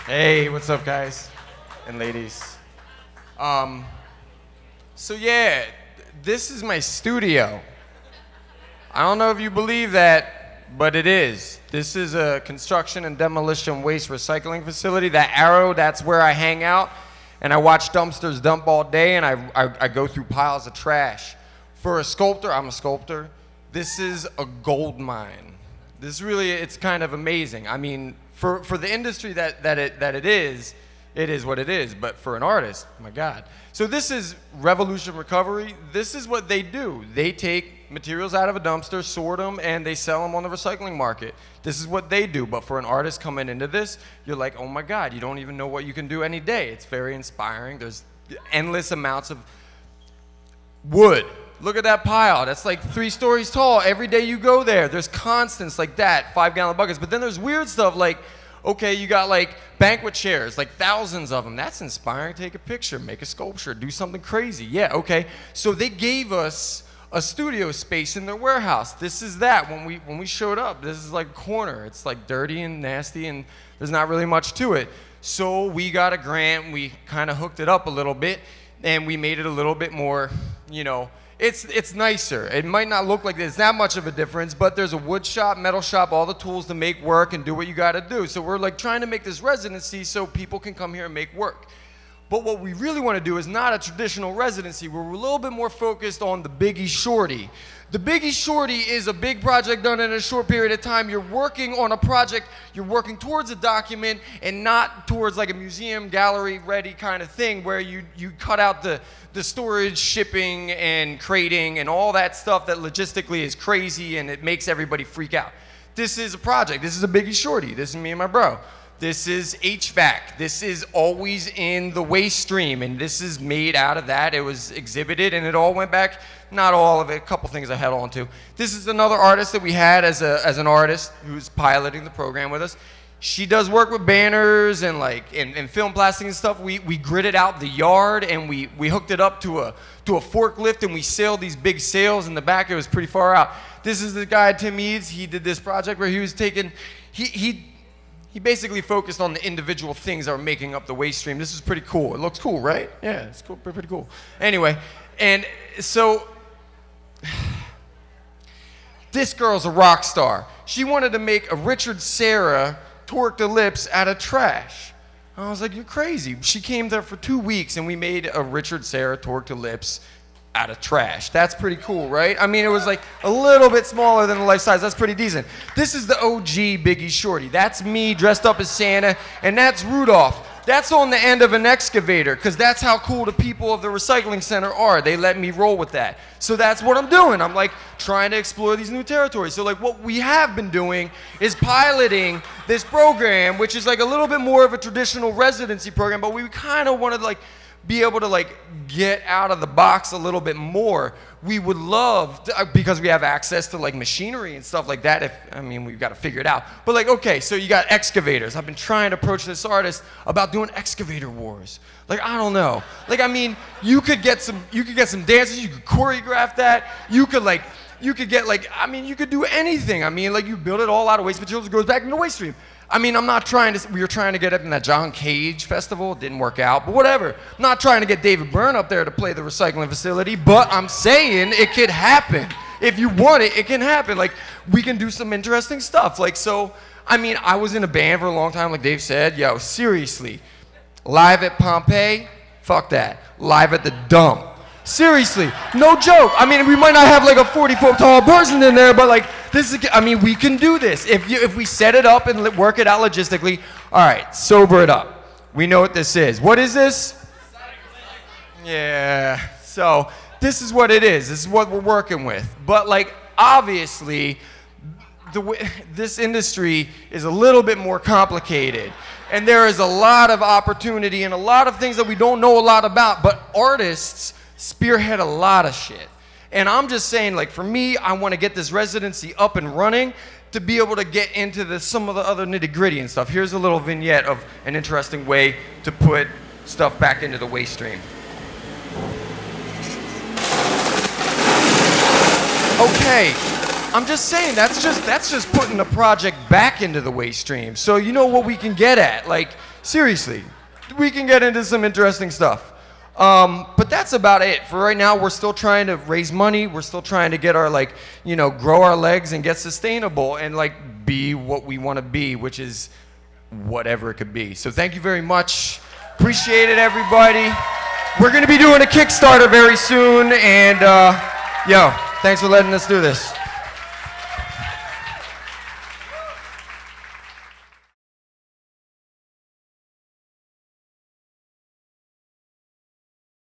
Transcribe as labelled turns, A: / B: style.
A: Hey, what's up, guys and ladies? So yeah, this is my studio. I don't know if you believe that, but it is. This is a construction and demolition waste recycling facility. That arrow, that's where I hang out, and I watch dumpsters dump all day, and I go through piles of trash. For a sculptor, I'm a sculptor, this is a gold mine. This really, it's kind of amazing. I mean, for the industry that it is what it is, but for an artist, my God. So this is Revolution Recovery. This is what they do. They take materials out of a dumpster, sort them, and they sell them on the recycling market. This is what they do, but for an artist coming into this, you're like, oh my God, you don't even know what you can do any day. It's very inspiring. There's endless amounts of wood. Look at that pile. That's like 3 stories tall. Every day you go there, there's constants like that, 5-gallon buckets. But then there's weird stuff like, okay, you got like banquet chairs, like thousands of them. That's inspiring. Take a picture, make a sculpture, do something crazy. Yeah, okay. So they gave us a studio space in their warehouse. This is that. When we showed up, this is like a corner. It's like dirty and nasty, and there's not really much to it. So we got a grant. We kind of hooked it up a little bit, and we made it a little bit more, you know, it's nicer. It might not look like there's that much of a difference, but there's a wood shop, metal shop, all the tools to make work and do what you gotta do. So we're like trying to make this residency so people can come here and make work. But what we really want to do is not a traditional residency. We're a little bit more focused on the Biggie Shorty. The Biggie Shorty is a big project done in a short period of time. You're working on a project, you're working towards a document and not towards like a museum, gallery ready kind of thing where you cut out the storage, shipping, and crating and all that stuff that logistically is crazy and it makes everybody freak out. This is a project. This is a Biggie Shorty. This is me and my bro. This is HVAC. This is always in the waste stream, and this is made out of that. It was exhibited, and it all went back. Not all of it, a couple things I held on to. This is another artist that we had as an artist who's piloting the program with us. She does work with banners and like and film plastic and stuff. We gridded out the yard, and we hooked it up to a forklift, and we sailed these big sails in the back. It was pretty far out. This is the guy, Tim Eads. He did this project where he was taking, he basically focused on the individual things that were making up the waste stream. This is pretty cool. It looks cool, right? Yeah, it's cool, pretty cool. Anyway, and so this girl's a rock star. She wanted to make a Richard Serra torqued ellipse out of trash. I was like, you're crazy. She came there for 2 weeks, and we made a Richard Serra torqued ellipse out of trash. That's pretty cool, right? I mean, it was like a little bit smaller than the life size. That's pretty decent. This is the OG Biggie Shorty. That's me dressed up as Santa, and that's Rudolph. That's on the end of an excavator, because that's how cool the people of the recycling center are. They let me roll with that. So that's what I'm doing. I'm like trying to explore these new territories. So like what we have been doing is piloting this program, which is like a little bit more of a traditional residency program, but we kind of wanted to like be able to like get out of the box a little bit more. We would love to, because we have access to like machinery and stuff like that. I mean, we've got to figure it out. But like, okay, so you got excavators. I've been trying to approach this artist about doing excavator wars. Like, I don't know. Like, I mean, you could get some dancers. You could choreograph that. You could get like, I mean, you could do anything. I mean, like, you build it all out of waste materials. It goes back in the waste stream. I mean, I'm not trying to, we were trying to get up in that John Cage festival. It didn't work out, but whatever. I'm not trying to get David Byrne up there to play the recycling facility, but I'm saying it could happen. If you want it, it can happen. Like, we can do some interesting stuff. Like, so, I mean, I was in a band for a long time, like Dave said. Yo, seriously, live at Pompeii, fuck that. Live at the dump. Seriously, no joke. I mean, we might not have like a 40-foot tall person in there, but like, this is, I mean, we can do this. If we set it up and work it out logistically. All right, sober it up. We know what this is. What is this? Yeah, so this is what it is. This is what we're working with. But like, obviously, this industry is a little bit more complicated. And there is a lot of opportunity and a lot of things that we don't know a lot about, but artists spearhead a lot of shit. And I'm just saying, like, for me, I want to get this residency up and running to be able to get into some of the other nitty-gritty and stuff. Here's a little vignette of an interesting way to put stuff back into the waste stream. Okay, I'm just saying, that's just putting the project back into the waste stream. So you know what we can get at, like, Seriously, we can get into some interesting stuff. But that's about it. For right now, we're still trying to raise money. We're still trying to get our, like, you know, grow our legs and get sustainable and, like, be what we want to be, which is whatever it could be. So thank you very much. Appreciate it, everybody. We're going to be doing a Kickstarter very soon. And, yo, thanks for letting us do this.